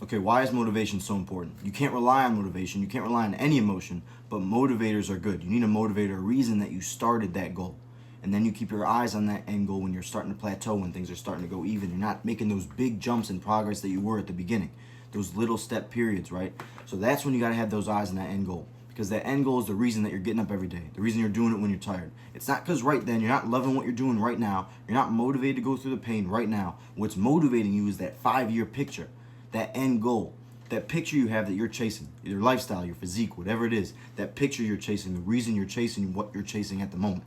Okay, why is motivation so important? You can't rely on motivation. You can't rely on any emotion, but motivators are good. You need a motivator, a reason that you started that goal. And then you keep your eyes on that end goal when you're starting to plateau, when things are starting to go even. You're not making those big jumps in progress that you were at the beginning. Those little step periods, right? So that's when you got to have those eyes on that end goal. Because that end goal is the reason that you're getting up every day. The reason you're doing it when you're tired. It's not because right then you're not loving what you're doing right now. You're not motivated to go through the pain right now. What's motivating you is that 5-year picture, that end goal, that picture you have that you're chasing, your lifestyle, your physique, whatever it is, that picture you're chasing, the reason you're chasing what you're chasing at the moment.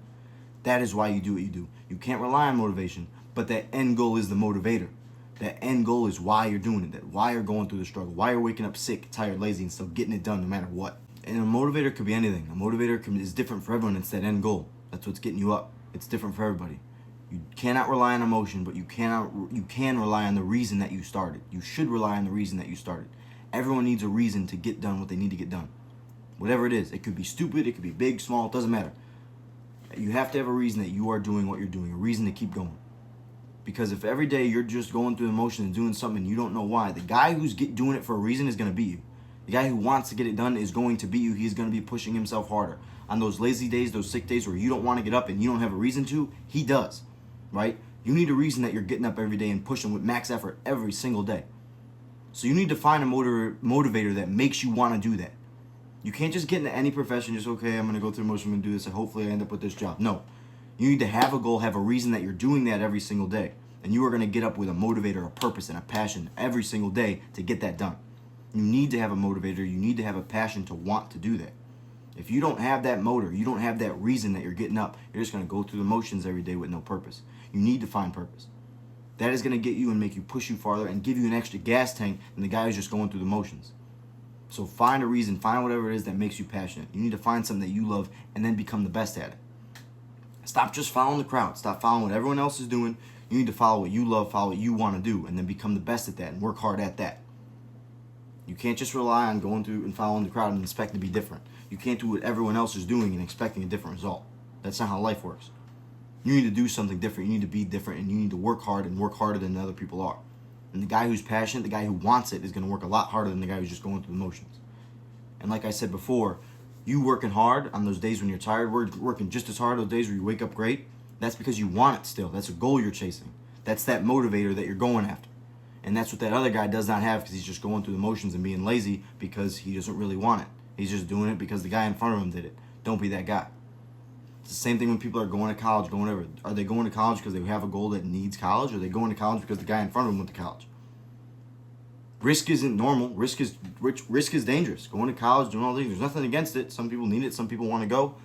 That is why you do what you do. You can't rely on motivation, but that end goal is the motivator. That end goal is why you're doing it, that why you're going through the struggle, why you're waking up sick, tired, lazy, and still getting it done no matter what. And a motivator could be anything. A motivator is different for everyone. It's that end goal. That's what's getting you up. It's different for everybody. You cannot rely on emotion, but you can rely on the reason that you started. You should rely on the reason that you started. Everyone needs a reason to get done what they need to get done. Whatever it is. It could be stupid, it could be big, small, it doesn't matter. You have to have a reason that you are doing what you're doing, a reason to keep going. Because if every day you're just going through the motion and doing something and you don't know why, the guy who's doing it for a reason is going to beat you. The guy who wants to get it done is going to beat you. He's going to be pushing himself harder. On those lazy days, those sick days where you don't want to get up and you don't have a reason to, he does, right? You need a reason that you're getting up every day and pushing with max effort every single day. So you need to find a motivator that makes you want to do that. You can't just get into any profession, just, okay, I'm going to go through the motion, I'm going to do this, and hopefully I end up with this job. No. You need to have a goal, have a reason that you're doing that every single day. And you are going to get up with a motivator, a purpose, and a passion every single day to get that done. You need to have a motivator. You need to have a passion to want to do that. If you don't have that motor, you don't have that reason that you're getting up, you're just going to go through the motions every day with no purpose. You need to find purpose. That is going to get you and make you push you farther and give you an extra gas tank than the guy who's just going through the motions. So find a reason, find whatever it is that makes you passionate. You need to find something that you love and then become the best at it. Stop just following the crowd. Stop following what everyone else is doing. You need to follow what you love, follow what you want to do, and then become the best at that and work hard at that. You can't just rely on going through and following the crowd and expect to be different. You can't do what everyone else is doing and expecting a different result. That's not how life works. You need to do something different. You need to be different, and you need to work hard and work harder than other people are. And the guy who's passionate, the guy who wants it, is going to work a lot harder than the guy who's just going through the motions. And like I said before, you working hard on those days when you're tired, working just as hard those days where you wake up great, that's because you want it still. That's a goal you're chasing. That's that motivator that you're going after. And that's what that other guy does not have, because he's just going through the motions and being lazy because he doesn't really want it. He's just doing it because the guy in front of him did it. Don't be that guy. It's the same thing when people are going to college, going whatever. Are they going to college because they have a goal that needs college? Or are they going to college because the guy in front of them went to college? Risk isn't normal. Risk is dangerous. Going to college, doing all these things. There's nothing against it. Some people need it. Some people want to go.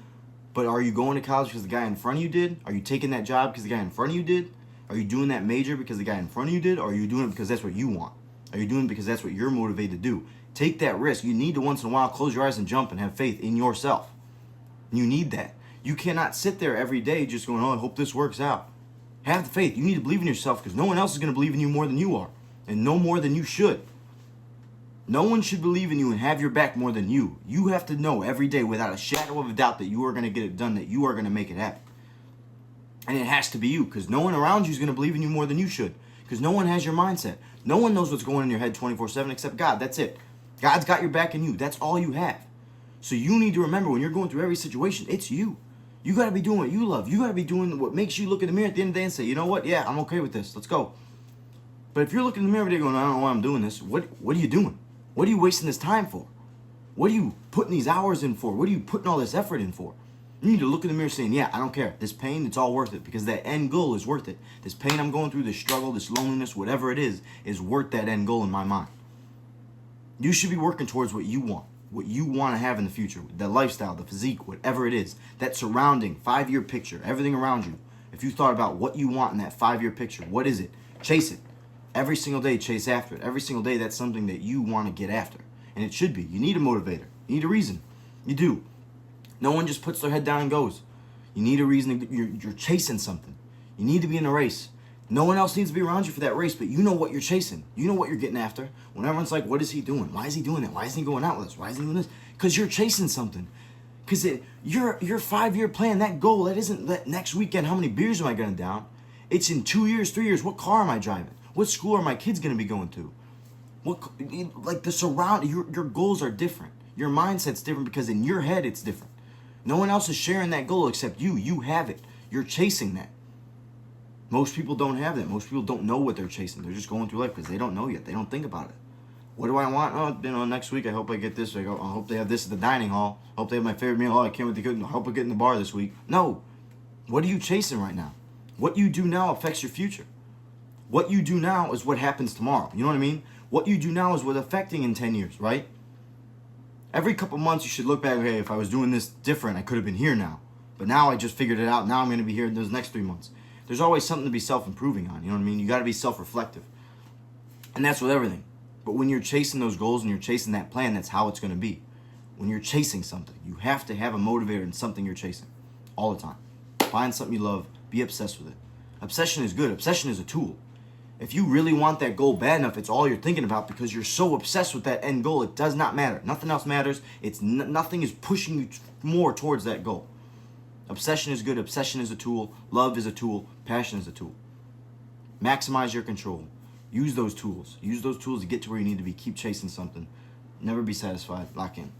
But are you going to college because the guy in front of you did? Are you taking that job because the guy in front of you did? Are you doing that major because the guy in front of you did? Or are you doing it because that's what you want? Are you doing it because that's what you're motivated to do? Take that risk. You need to once in a while close your eyes and jump and have faith in yourself. You need that. You cannot sit there every day just going, oh, I hope this works out. Have the faith. You need to believe in yourself, because no one else is going to believe in you more than you are. And no more than you should. No one should believe in you and have your back more than you. You have to know every day without a shadow of a doubt that you are going to get it done, that you are going to make it happen. And it has to be you, because no one around you is going to believe in you more than you should. Because no one has your mindset. No one knows what's going on in your head 24/7 except God. That's it. God's got your back in you. That's all you have. So you need to remember, when you're going through every situation, it's you. You got to be doing what you love. You got to be doing what makes you look in the mirror at the end of the day and say, you know what? Yeah, I'm okay with this. Let's go. But if you're looking in the mirror every day going, I don't know why I'm doing this. What are you doing? What are you wasting this time for? What are you putting these hours in for? What are you putting all this effort in for? You need to look in the mirror saying, yeah, I don't care. This pain, it's all worth it, because that end goal is worth it. This pain I'm going through, this struggle, this loneliness, whatever it is worth that end goal in my mind. You should be working towards what you want to have in the future, the lifestyle, the physique, whatever it is, that surrounding 5-year picture, everything around you. If you thought about what you want in that 5-year picture, what is it? Chase it. Every single day, chase after it. Every single day, that's something that you want to get after. And it should be. You need a motivator. You need a reason. You do. No one just puts their head down and goes. You need a reason. You're chasing something. You need to be in a race. No one else needs to be around you for that race, but you know what you're chasing. You know what you're getting after. When everyone's like, what is he doing? Why is he doing that? Why isn't he going out with us? Why isn't he doing this? Because you're chasing something. Because your 5-year plan, that goal, that isn't that next weekend, how many beers am I going to down? It's in 2 years, 3 years, what car am I driving? What school are my kids going to be going to? Like the surround, your goals are different. Your mindset's different because in your head it's different. No one else is sharing that goal except you. You have it. You're chasing that. Most people don't have that. Most people don't know what they're chasing. They're just going through life because they don't know yet. They don't think about it. What do I want? Oh, next week I hope I get this. I hope they have this at the dining hall. I hope they have my favorite meal. Oh, I can't wait to get. I hope I get in the bar this week. No. What are you chasing right now? What you do now affects your future. What you do now is what happens tomorrow. You know what I mean? What you do now is what's affecting in 10 years, right? Every couple months you should look back, hey, if I was doing this different, I could have been here now. But now I just figured it out. Now I'm going to be here in those next 3 months. There's always something to be self-improving on. You know what I mean? You got to be self-reflective. And that's with everything. But when you're chasing those goals and you're chasing that plan, that's how it's going to be. When you're chasing something, you have to have a motivator in something you're chasing all the time. Find something you love. Be obsessed with it. Obsession is good. Obsession is a tool. If you really want that goal bad enough, it's all you're thinking about because you're so obsessed with that end goal. It does not matter. Nothing else matters. Nothing is pushing you more towards that goal. Obsession is good. Obsession is a tool. Love is a tool. Passion is a tool. Maximize your control. Use those tools. Use those tools to get to where you need to be. Keep chasing something. Never be satisfied. Lock in.